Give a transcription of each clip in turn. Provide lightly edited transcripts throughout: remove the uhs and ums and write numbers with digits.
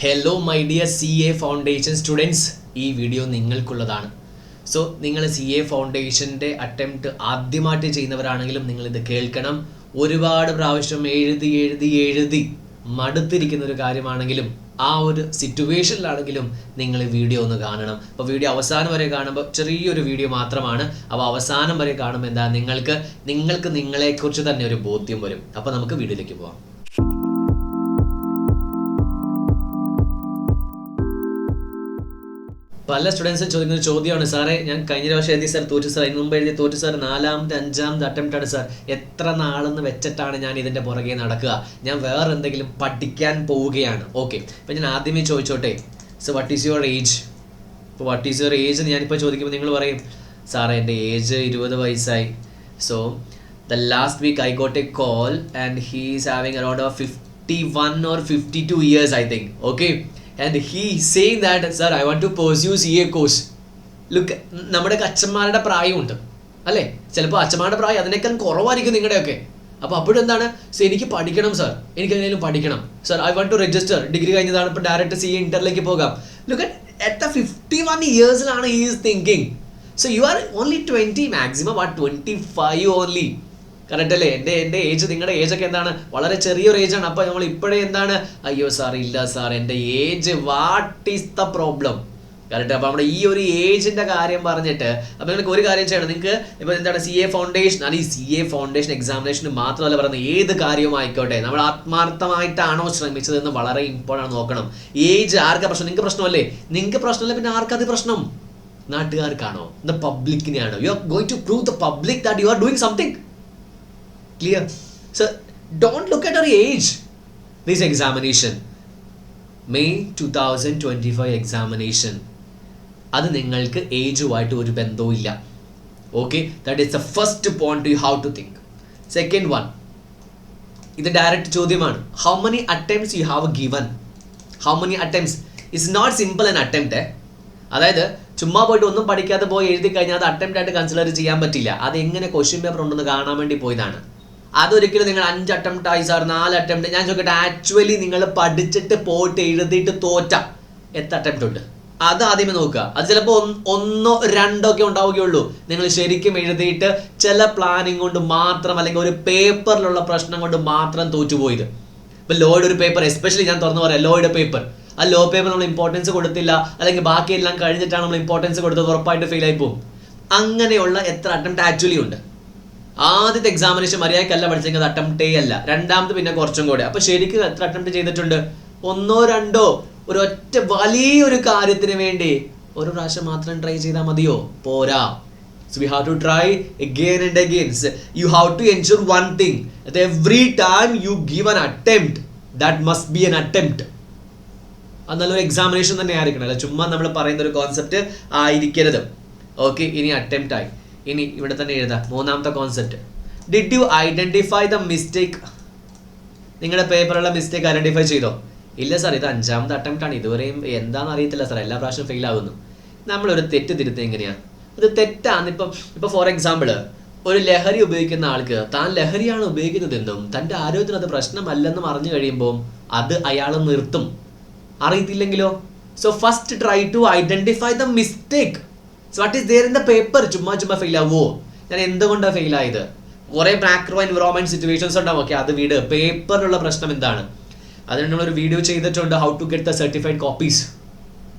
Hello my dear CA foundation students, ഈ video നിങ്ങൾക്കുള്ളതാണ്. So നിങ്ങൾ CA ഫൗണ്ടേഷൻ്റെ attempt ആദ്യമായിട്ട് ചെയ്യുന്നവരാണെങ്കിലും നിങ്ങളിത് കേൾക്കണം. ഒരുപാട് പ്രാവശ്യം എഴുതി മടുത്തിരിക്കുന്ന ഒരു കാര്യമാണെങ്കിലും ആ ഒരു സിറ്റുവേഷനിലാണെങ്കിലും നിങ്ങൾ വീഡിയോ ഒന്ന് കാണണം. അപ്പോൾ വീഡിയോ അവസാനം വരെ കാണുമ്പോൾ ചെറിയൊരു വീഡിയോ മാത്രമാണ്. അപ്പോൾ അവസാനം വരെ കാണുമ്പോൾ എന്താ നിങ്ങൾക്ക് നിങ്ങളെക്കുറിച്ച് തന്നെ ഒരു ബോധ്യം വരും. അപ്പോൾ നമുക്ക് വീഡിയോയിലേക്ക് പോകാം. പല സ്റ്റുഡൻസും ചോദിക്കുന്ന ചോദ്യമാണ്, സാറേ ഞാൻ കഴിഞ്ഞ പ്രാവശ്യം എഴുതി സാർ തോറ്റു സാർ, അതിന് മുമ്പ് എഴുതി തോറ്റു സാർ, 4ാമത്തെ 5ാമത്തെ അറ്റംപ്റ്റാണ് സാർ, എത്ര നാളെന്ന് വെച്ചിട്ടാണ് ഞാൻ ഇതിൻ്റെ പുറകെ നടക്കുക, ഞാൻ വേറെ എന്തെങ്കിലും പഠിക്കാൻ പോവുകയാണ്. ഓക്കെ, അപ്പം ഞാൻ ആദ്യമേ ചോദിച്ചോട്ടെ, so what is your age? ഇപ്പോൾ വാട്ട് ഈസ് യുവർ ഏജ് എന്ന് ഞാനിപ്പോൾ ചോദിക്കുമ്പോൾ നിങ്ങൾ പറയും, സാറേ എൻ്റെ ഏജ് 20 വയസ്സായി. So the last week I got a call and he is having around 51 or 52 years I think. Okay. And he saying that, sir, I want to pursue CA course. Look, നമ്മുടെ അച്ഛന്മാരുടെ പ്രായമുണ്ട് അല്ലേ, ചിലപ്പോൾ അച്ഛന്മാരുടെ പ്രായം അതിനേക്കാൾ കുറവായിരിക്കും നിങ്ങളുടെയൊക്കെ. അപ്പോൾ അപ്പോഴെന്താണ്, സോ എനിക്ക് പഠിക്കണം സാർ, എനിക്ക് എന്തെങ്കിലും പഠിക്കണം sir, I want to register, degree കഴിഞ്ഞതാണ് ഇപ്പോൾ ഡയറക്റ്റ് CA ഇന്ററിലേക്ക് പോകാം. ലുക്ക് അറ്റ് 51 ഇയേഴ്സിലാണ് he is thinking. So you are only 20, maximum 25 only. Correct അല്ലേ? എൻ്റെ ഏജ്, നിങ്ങളുടെ ഏജൊക്കെ എന്താണ്, വളരെ ചെറിയൊരു ഏജാണ്. അപ്പോൾ നമ്മൾ ഇപ്പോഴേ എന്താണ്, അയ്യോ സാർ ഇല്ല സാർ എൻ്റെ age, what is the problem? Correct. അപ്പോൾ നമ്മുടെ ഈ ഒരു ഏജിൻ്റെ കാര്യം പറഞ്ഞിട്ട് അപ്പോൾ നിങ്ങൾക്ക് ഒരു കാര്യം ചെയ്യണം. നിങ്ങൾക്ക് ഇപ്പോൾ എന്താണ് CA ഫൗണ്ടേഷൻ, അത് ഈ CA ഫൗണ്ടേഷൻ എക്സാമിനേഷന് മാത്രമല്ല പറയുന്നത്, ഏത് കാര്യവും ആയിക്കോട്ടെ നമ്മൾ ആത്മാർത്ഥമായിട്ടാണോ ശ്രമിച്ചതെന്ന് വളരെ ഇമ്പോർട്ടൻ്റ് നോക്കണം. ഏജ് ആർക്കാ പ്രശ്നം? നിങ്ങൾക്ക് പ്രശ്നമല്ലേ? നിങ്ങൾക്ക് പ്രശ്നമല്ല, പിന്നെ ആർക്കത് പ്രശ്നം? നാട്ടുകാർക്കാണോ? ദ പബ്ലിക്കിനെയാണോ? You are going to prove the public that you are doing something. Clear? So don't look at your age. This examination, May 2025 examination, അത് നിങ്ങൾക്ക് ഏജുമായിട്ട് ഒരു ബന്ധവും ഇല്ല. Okay, that is the first point you have to think. Second one, ഇത് direct ചോദ്യമാണ്. How many attempts you have given? How many attempts is not simple an attempt. അതായത് ചുമ്മാ പോയിട്ട് ഒന്നും പഠിക്കാതെ പോയി എഴുതി കഴിഞ്ഞാൽ അത് അറ്റംപ്റ്റ് ആയിട്ട് കൺസിഡർ ചെയ്യാൻ പറ്റില്ല. അത് എങ്ങനെ ക്വസ്റ്റ്യൻ പേപ്പർ ഉണ്ടെന്ന് കാണാൻ വേണ്ടി പോയതാണ്. അതൊരിക്കലും നിങ്ങൾ 5 അറ്റംപ്റ്റ് ആയി സാർ, 4 അറ്റംപ്റ്റ്. ഞാൻ ചോദിക്കട്ടെ, ആക്ച്വലി നിങ്ങൾ പഠിച്ചിട്ട് പോയിട്ട് എഴുതിയിട്ട് തോറ്റ എത്ര അറ്റംപ്റ്റ് ഉണ്ട്? അത് ആദ്യമേ നോക്കുക. അത് ചിലപ്പോൾ 1 or 2 ഒക്കെ ഉണ്ടാവുകയുള്ളൂ. നിങ്ങൾ ശരിക്കും എഴുതിയിട്ട് ചില പ്ലാനിങ് കൊണ്ട് മാത്രം, അല്ലെങ്കിൽ ഒരു പേപ്പറിലുള്ള പ്രശ്നം കൊണ്ട് മാത്രം തോറ്റുപോയത്. ഇപ്പം ലോയുടെ ഒരു പേപ്പർ, എസ്പെഷ്യലി ഞാൻ തുറന്നു പറയാം, ലോയുടെ പേപ്പർ, ആ ലോ പേപ്പർ നമ്മൾ ഇമ്പോർട്ടൻസ് കൊടുത്തില്ല, അല്ലെങ്കിൽ ബാക്കിയെല്ലാം കഴിഞ്ഞിട്ടാണ് നമ്മൾ ഇമ്പോർട്ടൻസ് കൊടുത്തത്, ഉറപ്പായിട്ട് ഫെയിൽ ആയി പോകും. അങ്ങനെയുള്ള എത്ര അറ്റംപ്റ്റ് ആക്ച്വലി ഉണ്ട്? ആദ്യത്തെ എക്സാമിനേഷൻ മര്യാദക്കല്ല പഠിച്ചെങ്കിൽ അത് അറ്റംപ്റ്റേ അല്ല. രണ്ടാമത് പിന്നെ കുറച്ചും കൂടെ. അപ്പോൾ ശരിക്കും എത്ര അറ്റംപ്റ്റ് ചെയ്തിട്ടുണ്ട്? 1 or 2 ഒരൊറ്റ വലിയൊരു കാര്യത്തിന് വേണ്ടി ഒരു പ്രാവശ്യം മാത്രം ട്രൈ ചെയ്താൽ മതിയോ? പോരാ. So we have to try again and again. So you have to ensure one thing, that every time you give an attempt, that must be an attempt. അത് നല്ലൊരു എക്സാമിനേഷൻ തന്നെ ആയിരിക്കണം, അല്ല ചുമ്മാ നമ്മൾ പറയുന്ന ഒരു കോൺസെപ്റ്റ് ആയിരിക്കരുത്. ഓക്കെ, ഇനി അറ്റംപ്റ്റ് ആയി. ഇനി ഇവിടെ തന്നെ എഴുതാം 3ാമത്തെ concept. Did you identify the mistake? നിങ്ങളുടെ പേപ്പറുള്ള മിസ്റ്റേക്ക് ഐഡന്റിഫൈ ചെയ്തോ? ഇല്ല സാർ, ഇത് 5ാമത്തെ അറ്റംപ്റ്റ് ആണ്, ഇതുവരെയും എന്താണെന്ന് അറിയത്തില്ല സാർ, എല്ലാ പ്രാവശ്യം ഫെയിൽ ആകുന്നു. നമ്മളൊരു തെറ്റ് തിരുത്തുന്നത് എങ്ങനെയാണ്? ഇത് തെറ്റാണ്. ഇപ്പം ഫോർ എക്സാമ്പിൾ, ഒരു ലഹരി ഉപയോഗിക്കുന്ന ആൾക്ക് താൻ ലഹരിയാണ് ഉപയോഗിക്കുന്നതെന്നും തൻ്റെ ആരോഗ്യത്തിന് അത് പ്രശ്നമല്ലെന്നും അറിഞ്ഞു കഴിയുമ്പോൾ അത് അയാൾ നിർത്തും. അറിയത്തില്ലെങ്കിലോ? So first try to identify the mistake. So what is there in the paper? ചുമ്മാ ഫെയിൽ ആവുമോ? ഞാൻ എന്തുകൊണ്ടാണ് ഫെയിൽ ആയത്? കുറേ മാക്രോ എൻവിറോൺമെന്റ് സിറ്റുവേഷൻസ് ഉണ്ടാവും. ഓക്കെ, അത് വീട് പേപ്പറിലുള്ള പ്രശ്നം എന്താണ്? അതിന് നമ്മളൊരു വീഡിയോ ചെയ്തിട്ടുണ്ട്, how to get the certified copies.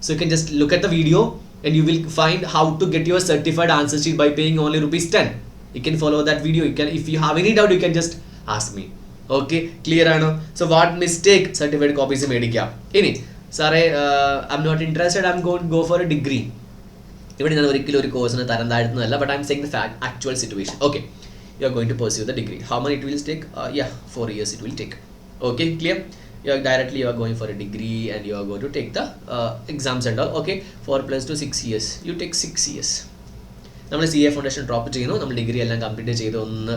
So you can just look at the video and you will find how to get your certified answer sheet by paying only ₹10. You can follow that video. You can, if you have any doubt, you can just ask me. Okay, clear ആണോ? So what mistake? Certified copies മേടിക്കാം. ഇനി സാറേ, I'm not interested, I'm going to go for a degree. ഇവിടെ ഞാൻ ഒരിക്കലും ഒരു കോഴ്സിന് തരം താഴ്ത്തുന്നതല്ല, but I'm saying the fact, actual situation. Okay, you are going to pursue the degree. How many it will take? 4 years it will take. Okay, clear? You are going for a degree and you are going to take the exams and all. Okay, 4 plus 2 6 years. You take 6 years. നമ്മൾ CA foundation drop ചെയ്യുന്നു, നമ്മൾ degree എല്ലാം complete ചെയ്ത് ഒന്ന്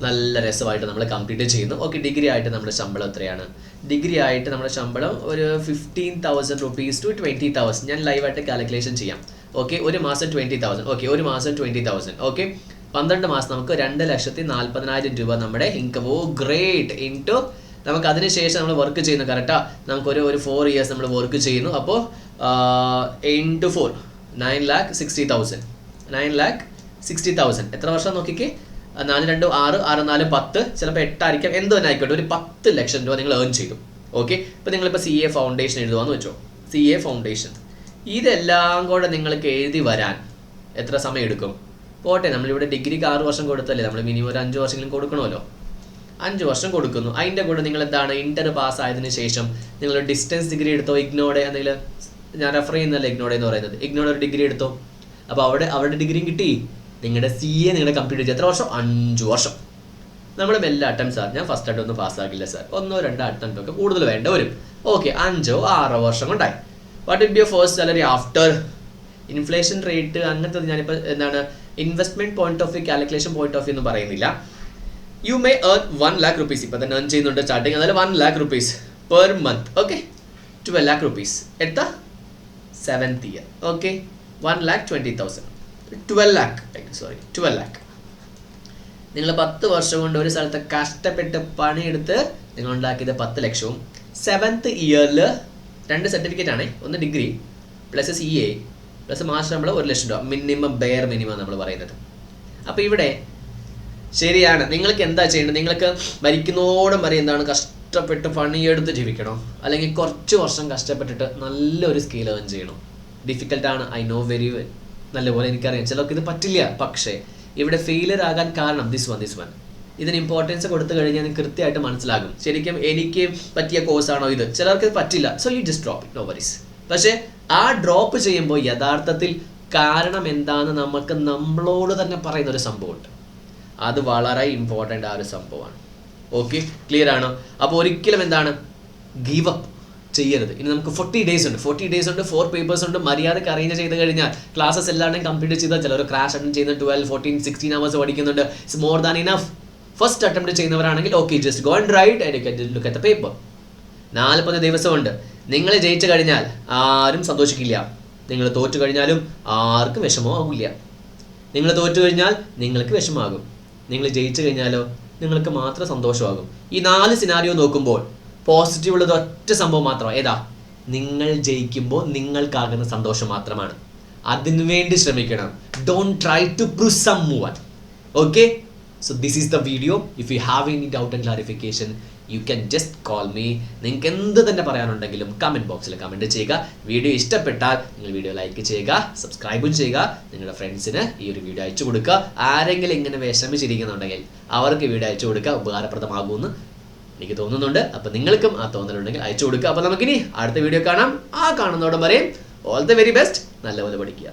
നല്ല രസമായിട്ട് നമ്മൾ complete ചെയ്യുന്നു. ഓക്കെ, ഡിഗ്രി ആയിട്ട് നമ്മുടെ ശമ്പളം എത്രയാണ്? ഡിഗ്രി ആയിട്ട് നമ്മുടെ ശമ്പളം ഒരു 15,000 rupees to 20,000. ഞാൻ ലൈവായിട്ട് കാൽക്കുലേഷൻ ചെയ്യാം. ഓക്കെ, ഒരു മാസം 20,000. ഓക്കെ, ഒരു മാസം 20,000. ഓക്കെ, 12 മാസം നമുക്ക് 2,40,40,000 രൂപ നമ്മുടെ ഇൻകം. ഓ ഗ്രേറ്റ്. ഇൻറ്റു നമുക്ക് അതിനുശേഷം നമ്മൾ വർക്ക് ചെയ്യുന്നു കറക്റ്റാ. നമുക്കൊരു 4 years നമ്മൾ വർക്ക് ചെയ്യുന്നു. അപ്പോൾ into 4 9,60,000 9,60,000 എത്ര വർഷം നോക്കിക്കേ. 4 2 6 6 4 10 ചിലപ്പോൾ 8 ആയിരിക്കാം, എന്ത് തന്നെ ആയിക്കോട്ടെ. ഒരു 10 ലക്ഷം രൂപ നിങ്ങൾ ഏൺ ചെയ്തു. ഓക്കെ, ഇപ്പോൾ നിങ്ങളിപ്പോൾ CA ഫൗണ്ടേഷൻ എഴുതുവാന്ന് വെച്ചോ. CA ഫൗണ്ടേഷൻ ഇതെല്ലാം കൂടെ നിങ്ങൾക്ക് എഴുതി വരാൻ എത്ര സമയം എടുക്കും? പോട്ടെ, നമ്മളിവിടെ ഡിഗ്രിക്ക് 6 വർഷം കൊടുത്തല്ലേ, നമ്മൾ മിനിമം ഒരു 5 വർഷമെങ്കിലും കൊടുക്കണമല്ലോ. 5 വർഷം കൊടുക്കുന്നു. അതിൻ്റെ കൂടെ നിങ്ങൾ എന്താണ് ഇന്റർ പാസ് ആയതിനു ശേഷം നിങ്ങൾ ഡിസ്റ്റൻസ് ഡിഗ്രി എടുത്തോ, ഇഗ്നോയുടെ എന്തെങ്കിലും, ഞാൻ റെഫർ ചെയ്യുന്നതല്ല ഇഗ്നോയുടെ എന്ന് പറയുന്നത്, ഇഗ്നോയുടെ ഒരു ഡിഗ്രി എടുത്തോ. അപ്പോൾ അവരുടെ ഡിഗ്രിയും കിട്ടി, നിങ്ങളുടെ CA നിങ്ങളുടെ കംപ്ലീറ്റ് ചെയ്ത് എത്ര വർഷം? 5 വർഷം. നമ്മൾ എല്ലാ അറ്റംപ്റ്റ് സാർ ഞാൻ ഫസ്റ്റ് അറ്റം ഒന്നും പാസ്സാക്കില്ല സാർ, 1 2 അറ്റംപ്റ്റ് ഒക്കെ കൂടുതൽ വേണ്ട വരും. ഓക്കെ, 5 6 വർഷം കൊണ്ടായി. What will be your first salary after inflation rate? അങ്ങനത്തെ ഞാനിപ്പോൾ എന്താണ് investment point of view, calculation point of view എന്ന് പറയുന്നില്ല. You may earn 1 lakh rupees. ഇപ്പോൾ തന്നെ ഏൺ ചെയ്യുന്നുണ്ട് സ്റ്റാർട്ടിങ്, അതായത് 1 lakh rupees per month. Okay, 12 lakh rupees എടുത്ത 7th year. Okay, 1,20,000 12 lakh. നിങ്ങൾ 10 വർഷം കൊണ്ട് ഒരു സ്ഥലത്ത് കഷ്ടപ്പെട്ട് പണിയെടുത്ത് നിങ്ങൾ ഉണ്ടാക്കിയത് 10 ലക്ഷവും 7th ഇയറിൽ 2 സർട്ടിഫിക്കറ്റ് ആണ്, ഒന്ന് degree plus CA plus master നമ്മൾ 1 ലക്ഷം രൂപ മിനിമം, ബെയർ മിനിമം നമ്മൾ പറയുന്നത്. അപ്പോൾ ഇവിടെ ശരിയാണ്, നിങ്ങൾക്ക് എന്താ ചെയ്യേണ്ടത്? നിങ്ങൾക്ക് മരിക്കുന്നോടും വരെ എന്താണ് കഷ്ടപ്പെട്ട് പണിയെടുത്ത് ജീവിക്കണോ, അല്ലെങ്കിൽ കുറച്ച് വർഷം കഷ്ടപ്പെട്ടിട്ട് നല്ലൊരു സ്കിൽ ഏൺ ചെയ്യണോ? ഡിഫിക്കൽട്ടാണ്, ഐ നോ വെരി വെൽ, നല്ലപോലെ എനിക്കറിയാം. ചിലർക്ക് ഇത് പറ്റില്ല. പക്ഷേ ഇവിടെ ഫെയിലിയർ ആകാൻ കാരണം ദിസ് വൺ ഇതിന് ഇമ്പോർട്ടൻസ് കൊടുത്തു കഴിഞ്ഞാൽ നിങ്ങൾക്ക് കൃത്യമായിട്ട് മനസ്സിലാകും ശരിക്കും എനിക്ക് പറ്റിയ കോഴ്സാണോ ഇത്. ചിലർക്ക് പറ്റില്ല, so you just drop it, no worries. പക്ഷേ ആ ഡ്രോപ്പ് ചെയ്യുമ്പോൾ യഥാർത്ഥത്തിൽ കാരണം എന്താണെന്ന് നമുക്ക് നമ്മളോട് തന്നെ പറയുന്ന ഒരു സംഭവമുണ്ട്. അത് വളരെ ഇമ്പോർട്ടൻ്റ് ആ ഒരു സംഭവമാണ്. ഓക്കെ, ക്ലിയർ ആണോ? അപ്പോൾ ഒരിക്കലും എന്താണ് ഗീവ് അപ്പ് ചെയ്യരുത്. ഇനി നമുക്ക് 40 days ഉണ്ട്, 4 പേപ്പേഴ്സ് ഉണ്ട്. മര്യാദക്ക് അറേഞ്ച് ചെയ്ത് കഴിഞ്ഞാൽ ക്ലാസ്സസ് എല്ലാവരുടെയും കംപ്ലീറ്റ് ചെയ്താൽ, ചിലർ ക്രാഷ് അറ്റൻഡ് ചെയ്യുന്ന 12 14 16 hours പഠിക്കുന്നുണ്ട്. It's more than enough. First attempt ചെയ്യുന്നവരാണെങ്കിൽ okay, just go and write and look at the paper. 40 ദിവസമുണ്ട്. നിങ്ങൾ ജയിച്ചു കഴിഞ്ഞാൽ ആരും സന്തോഷിക്കില്ല, നിങ്ങൾ തോറ്റു കഴിഞ്ഞാലും ആർക്കും വിഷമമാകില്ല. നിങ്ങൾ തോറ്റു കഴിഞ്ഞാൽ നിങ്ങൾക്ക് വിഷമമാകും, നിങ്ങൾ ജയിച്ചു കഴിഞ്ഞാലോ നിങ്ങൾക്ക് മാത്രം സന്തോഷമാകും. ഈ 4 സിനാരിയോ നോക്കുമ്പോൾ പോസിറ്റീവ് ഉള്ളത് ഒറ്റ സംഭവം മാത്രമാണ്. ഏതാ? നിങ്ങൾ ജയിക്കുമ്പോൾ നിങ്ങൾക്കാകുന്ന സന്തോഷം മാത്രമാണ്. അതിനുവേണ്ടി ശ്രമിക്കണം. Don't try to prove someone. Okay, so this is the video. If you have any doubt and clarification, you can just call me. നിങ്ങൾക്ക് എന്ത് തന്നെ പറയാനുണ്ടെങ്കിലും കമൻറ്റ് ബോക്സിൽ കമൻറ്റ് ചെയ്യുക. വീഡിയോ ഇഷ്ടപ്പെട്ടാൽ നിങ്ങൾ വീഡിയോ ലൈക്ക് ചെയ്യുക, സബ്സ്ക്രൈബും ചെയ്യുക, നിങ്ങളുടെ ഫ്രണ്ട്സിന് ഈ ഒരു വീഡിയോ അയച്ചു കൊടുക്കുക. ആരെങ്കിലും ഇങ്ങനെ വിഷമിച്ചിരിക്കുന്നുണ്ടെങ്കിൽ അവർക്ക് വീഡിയോ അയച്ചു കൊടുക്കുക, ഉപകാരപ്രദമാകുമെന്ന് എനിക്ക് തോന്നുന്നുണ്ട്. അപ്പോൾ നിങ്ങൾക്കും ആ തോന്നലുണ്ടെങ്കിൽ അയച്ചു കൊടുക്കുക. അപ്പോൾ നമുക്കിനി അടുത്ത വീഡിയോ കാണാം. ആ കാണുന്നതോടെ വരെയും ഓൾ ദ വെരി ബെസ്റ്റ്. നല്ലപോലെ പഠിക്കുക.